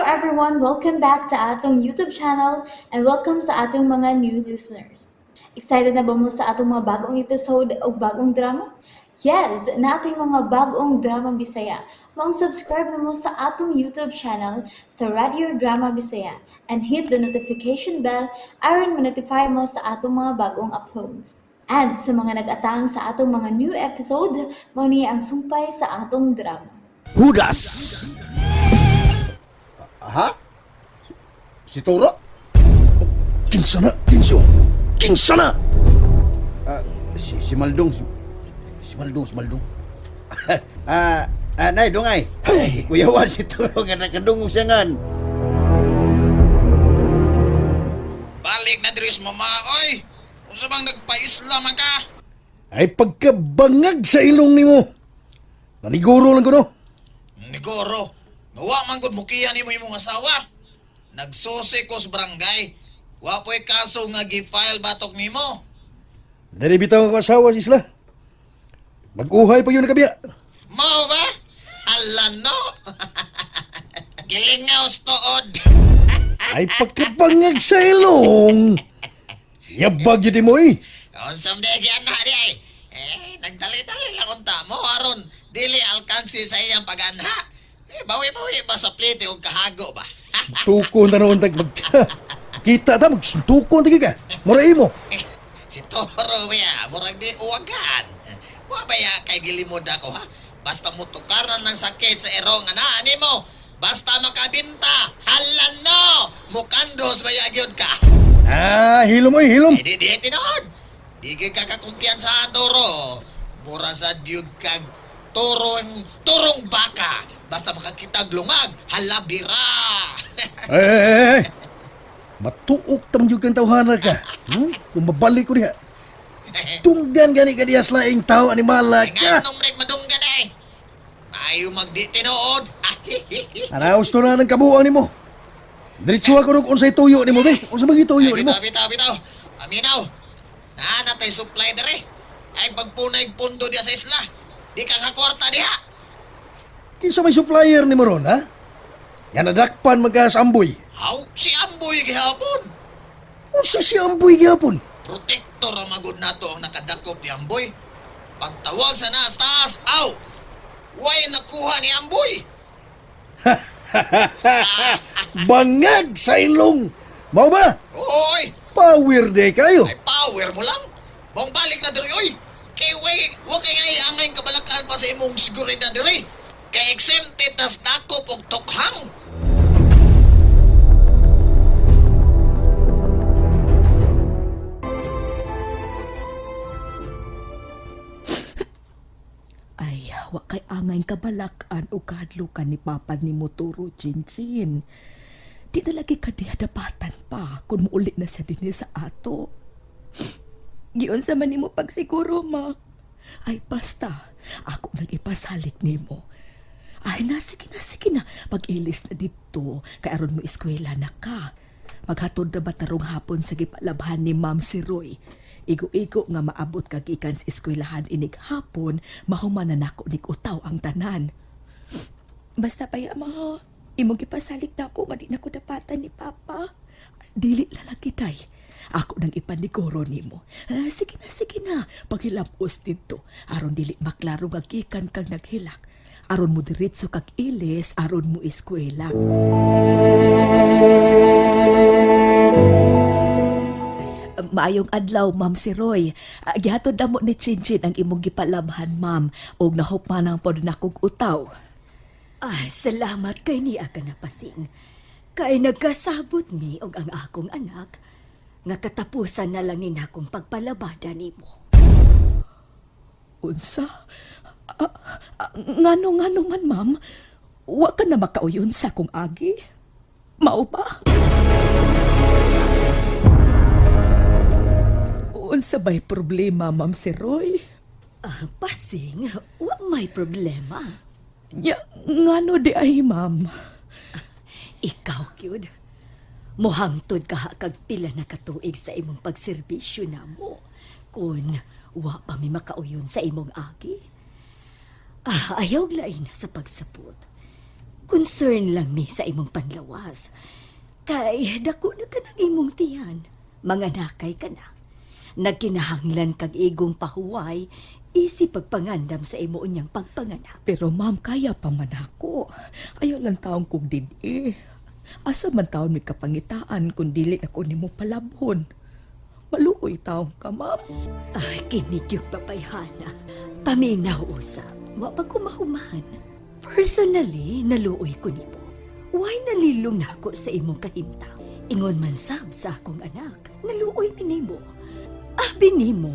everyone, welcome back to atong YouTube channel and welcome sa atong mga new listeners. Excited na ba mo sa atong mga bagong episode o bagong drama? Yes, na ating mga bagong drama Bisaya. Mag-subscribe na mo sa atong YouTube channel sa Radio Drama Bisaya and hit the notification bell aron ma-notify mo sa atong mga bagong uploads. And sa mga nag-atang sa atong mga new episode, mo niya ang sumpay sa atong drama. Hudas! Ha? Si Turo? Kinsa na, Kinsyo? Kinsa na! Si Maldong. Si Maldong. Nay, dungay. Hey! Kuyawan si Turo nga nakadungog siya ngan. Balik na diri sa mama, oy! Kung sa bang nagpa-Islam man ka? Ay pagkabangag sa ilong nimo. Naniguro lang ko no. Nigoro, gawa man gud mukihan nimo imong asawa. Nagsusi ko sa barangay. Wa po'y kaso nga gi-file batok nimo. Dari bitaw ko asawa si Isla. Mag-uhay pa yun na kabiya. Mao ba? Hala no. Gilingaw tuod. Ay pagkabangag sa ilong. Yabag yun mo eh. Unsam di gyud na di ay. Nagdali-dali lang unta mo aron dili alkansi sa iyang pag-anha. Bawi-bawi ba sa plite o kahago ba? Tukon na noon tag kita ta magsuntukon tagi ka. Muray mo. Si Toro ya, murag di uwagan. Wa ba ya kay gilimod ako ha? Basta mo tukaran ng sakit sa erong ana nimo. Basta makabinta, halan no. Mukandos ba ya gyud ka? Hilom oy, hilom. Di tinuod. Di gyud ka kakumpiyansahan Toro. Mura sa dyug kag turong baka. Basta makakita glungag, halabira. Eh. Matuok tam jud kang tawhana ka. Kung mabalik ko diha. Tunggan gani ka diha sa laing tao animala Nga ka. nung rek madunggan ay. Maayo magdi tinuod. Araos to na ng kabuuan nimo. Diretso ako nung unsay tuyo nimo be. Unsa bang tuyo nimo? Bitaw. Aminaw. Natay supply dere. Ay pagpunay pundo diya sa isla. Di ka kakwarta diha. Kinsa may supplier nimo ron ha? Yan nadakpan magkasamboy. Haw, si Amboy gihapon. Unsa si amboy gyapon? Protektor ang magod nato ang nakadakop ni Amboy. Pagtawag sa naas-taas, aw! Way nakuha ni Amboy. Bangag sa ilong. Mao ba? Oy, Power day kayo. ay power mo lang. Mong balik na diri, oy. Kay way, wa kay ngay angay kabalakan pa sa imong seguridad diri. Kay exempted tas dakop og tokhang. Ay, wa kay angay kabalakan o kahadlukan ni Papa ni Motoro Chinchin. Di na lagi ka dihadapatan pa kung muuli na siya din sa ato. Giyon sa man nimo pagsiguro, ma. Ay, basta, ako nang ipasalik nimo. Ay, sige na. Pag-ilis na dito, kay aron mo eskwela na ka. Maghatod na batarong hapon sa gipalabhan ni Ma'am si Roy. Igo-igo nga maabot kag ikan sa eskwelahan inig hapon, mahumanan ako nig utaw ang tanan. Basta pa ma, imong gipasalik na ako nga di na ko dapatan ni Papa. Dili lalaki day. Ako nang ipaniguro nimo. Sige na. Paghilapos dito, aron dili maklaro nga gikan kag naghilak. Aron mo diretso kag ilis, aron mo eskwela. Maayong adlaw, Ma'am si Roy. Gihatod na mo ni Chinchin ang imong gipalabhan, Ma'am. Og nahupmanang pod na kog utaw. Salamat kay niya ka napasing. Kay nagkasabot mi og ang akong anak nga katapusan na lang nin akong pagpalabada nimo. Unsa? Ngano man, Ma'am? Wa ka na makauyon sa kong agi? Mao ba? Unsa ba'y problema, Ma'am si Roy? Pasing, wa may problema. Ngano di ay, Ma'am? Ikaw, Kyud. Mohangtod ka kag pila na katuig sa imong pagserbisyo namo. Kun wa pa mi makauyon sa imong agi. Ayaw lain na sa pagsapot. Concern lang mi sa imong panlawas. Kay dako na ka ng imong tiyan. Mga nakay ka na. Nagkinahanglan kag igong pahuway, isip pagpangandam sa imo unyang pagpanganak. Pero ma'am, kaya pa man ako. Ayaw lang taong kong didi. Asa man taon may kapangitaan kung dili na ko nimo palabon. Maluoy taong ka, ma'am. Ay, kinig yung papayhana. Paminaw usap, wa pa kumahuman. Personally, naluoy ko nimo. Why nalilong na ako sa imong kahimtang? Ingon man sab sa akong anak, naluoy minimo. Binimo,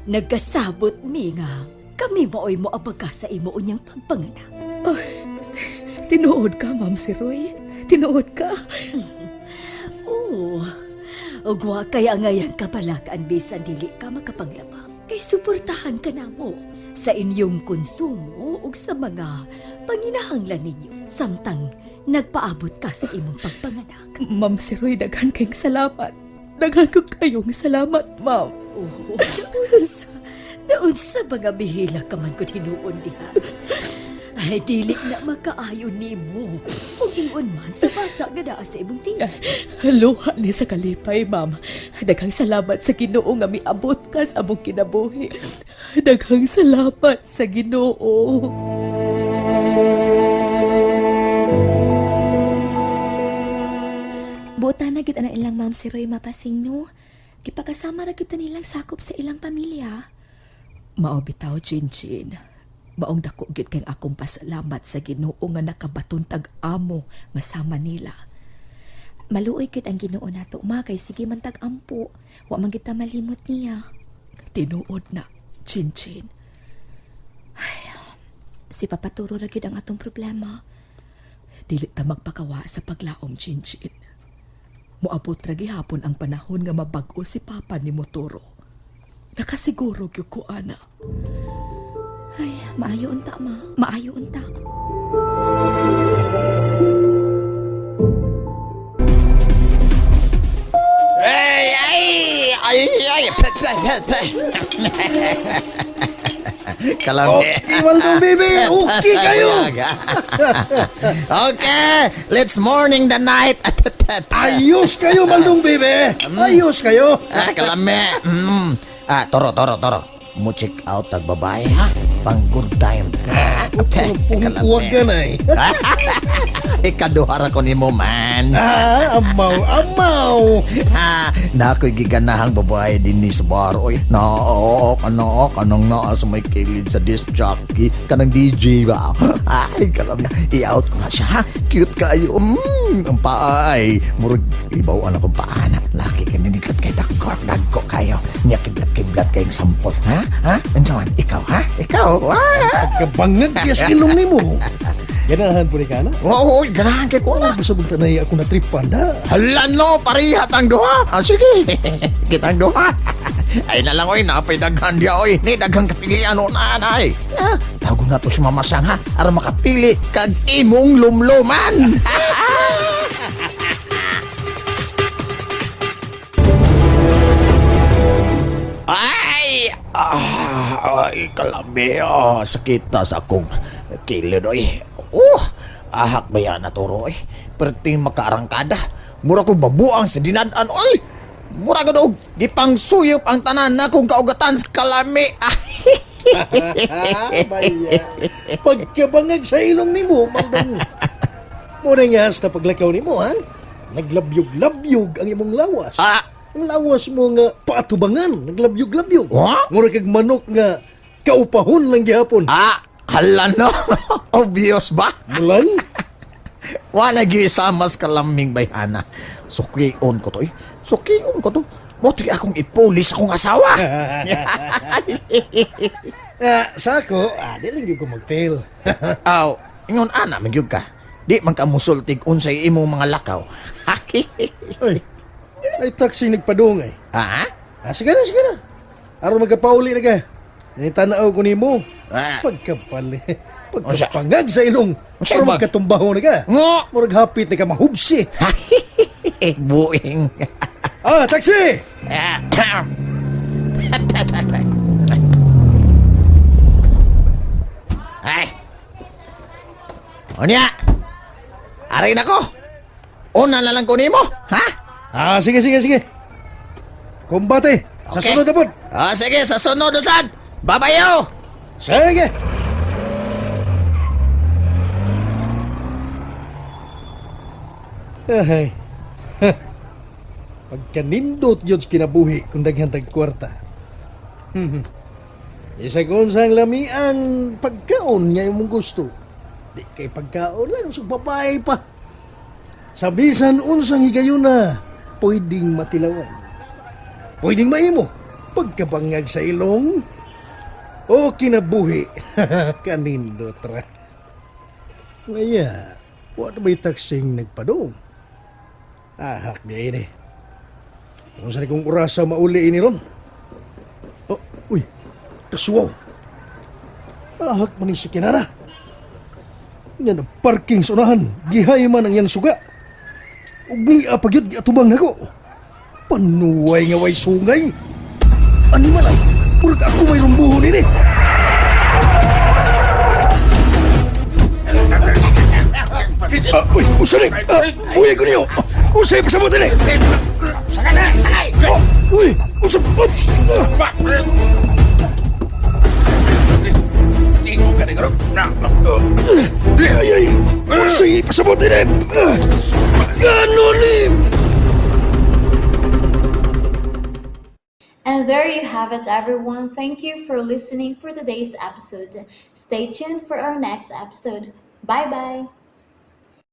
nagkasabot mi nga. Kami maoy mo abaga sa imo unyang pagpanganak. Tinuod ka, ma'am si Roy. Tinuod ka. Oo. Og wa kaya ngayon kabalakan bisan dili ka makapanglaba. Kay suportahan ka na mo sa inyong konsumo ug sa mga panginahanglan ninyo. Samtang nagpaabot ka sa imong pagpanganak. Ma'am si Roy, daghan kayong salamat. Daghan ko kayong salamat, ma'am. Oo. Daon sa mga bihila ka man ko tinuon diha. Ay, dili na makaayon nimo. Kung ingon man sa bata nga naa sa imong tiyan. Luha ni sa kalipay, ma'am. Daghang salamat sa Ginoo nga miabot ka sa among kinabuhi. Daghang salamat sa Ginoo. Buta na kita na ilang ma'am si Roy mapasing no. Gipakasama ra kita nilang sakop sa ilang pamilya. Mao bitaw, Jinjin. Maong dako gid kay akong pasalamat sa Ginoo nga nakabaton tag-amo nga sama nila. Maluoy gid ang Ginoo nato ma kay sige man tag-ampo. Wa man kita malimot niya. Tinuod na, Jinjin. Si papaturo ra gid ang atong problema. Dili ta magpakawa sa paglaom, Jinjin. Moabot ra gihapon ang panahon nga mabag-o si Papa ni Motoro. Nakasiguro gyud ko ana. Ay, maayo unta ma. Maayo unta. Kalami. Okay, Maldong Bibi. Okay kayo. Okay, let's morning the night. Ayos kayo, Maldong Bibi. Ayos kayo. Kalami. Toro. Mo check out tag babae ha. Pang good time. Huwag ka na eh. Ikaduhara ko nimo man. Amaw. Ha, na ako'y giganahang babae din ni sa bar. Oy, kanang naa sa may kilid sa disc jockey. Kanang DJ ba? Ay, kalam na. I-out ko na siya, ha? Cute kayo. Ang paay. Murag, ibaw ang akong paana. Laki ka niniklat kay dagko kayo. Niya kiblat kayong sampot, ha? Ha? Ansaman, ikaw, ha? Ikaw, Kabangag kaya sa ilong ni mo. Ganahan po ni ka na? Oo, ganahan kay ko na. Basta bang tanay ako na tripan da. Hala no, parihat ang duha. Sige, kitang duha. Ay na lang, oy, napay daghan diya, oy. Ni daghang kapilian o nanay. Tago na to si Mama Sang, ha? Ara makapili kag imong lumluman. Ay, kalami, sakit na sa akong kilid, oy. Ahak ba yan na toro, oy. Perting makaarangkada. Mura ko babuang sa dinadaan, oy. Mura ko daw, gipang suyop ang tanan na kong kaugatan sa kalami. Baya. Pagkabangag sa ilong ni mo, Maldong. Muna nga hasta paglakaw ni mo, ha? Naglabyog-labyog ang imong lawas. Ang lawas mo nga paatubangan, naglabyog-labyog. What? Mura kag manok nga kaupahon lang gihapon. Hala no. Obvious ba? Mulan? Wala gisamas kalaming bayhana. Sukion ko to, eh. Sukion ko to. Moto'y akong ipulis akong asawa. Sako, di lang ko mag-tail. Aw, ingon ana, magyug ka. Di man ka musultig unsay imong mga lakaw. Ay, taxi nagpadungay. Ha? Sige na. Aron magkapauli na ka. Tanaw ko ni mo. Pagkapangag sa ilong. Unsa Aron ba? magkatumbaho na ka. Ngo! Murag hapit na ka mahubsi. Buing. Taxi! Ay. Onya. Aray nako. Una na lang ko nimo, ha? Sige. Kumbate. Sa Okay. sunod na po. Sige, sa sunod usan. Babayaw. Sige. Ay. Pagkanindot yun kinabuhi kung daghantag kwarta. Isa kung sang lamian pagkaon nga yung mong gusto. Di kay pagkaon lang, so babae pa. Sabisan unsang higayon na, pwedeng matilawan. Pwedeng maimo, pagkabangag sa ilong, o kinabuhi. Kanindot ra. Ngaya, wala ba'y taksing nagpadong? Hak di ini. Kung saan kong urasa mauli ini ron? Oh, uy, kasuwaw. Hak man si kinana. Yan ang parking sa unahan, gihay man ang yang suga. Ug ni apagyod giatubang nako. Panuway nga way sungay. Ani malay, urag ako may rumbuhon ini. Uy, usay! Uy, ko niyo! Usay, pasabot ini! Sakay! Uy, usay! Ups! Ay, usay, pasabot ini! Ganon ni! And there you have it, everyone. Thank you for listening for today's episode. Stay tuned for our next episode. Bye bye.